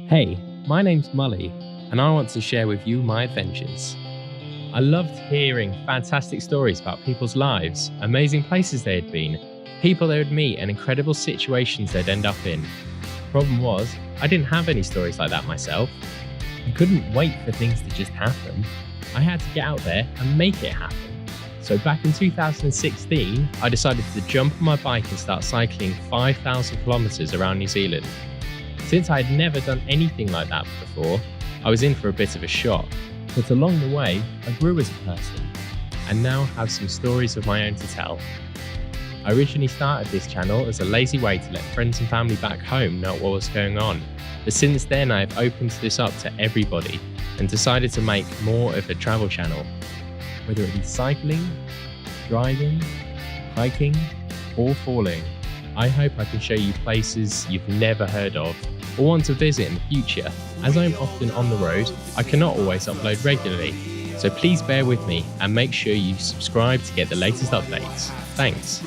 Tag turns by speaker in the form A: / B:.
A: Hey, my name's Mully, and I want to share with you my adventures. I loved hearing fantastic stories about people's lives, amazing places they had been, people they would meet, and incredible situations they'd end up in. Problem was, I didn't have any stories like that myself. I couldn't wait for things to just happen. I had to get out there and make it happen. So back in 2016, I decided to jump on my bike and start cycling 5,000 kilometers around New Zealand. Since I had never done anything like that before, I was in for a bit of a shock. But along the way, I grew as a person, and now have some stories of my own to tell. I originally started this channel as a lazy way to let friends and family back home know what was going on. But since then, I have opened this up to everybody and decided to make more of a travel channel. Whether it be cycling, driving, hiking, or falling, I hope I can show you places you've never heard of or want to visit in the future. As I'm often on the road, I cannot always upload regularly, so please bear with me and make sure you subscribe to get the latest updates. Thanks.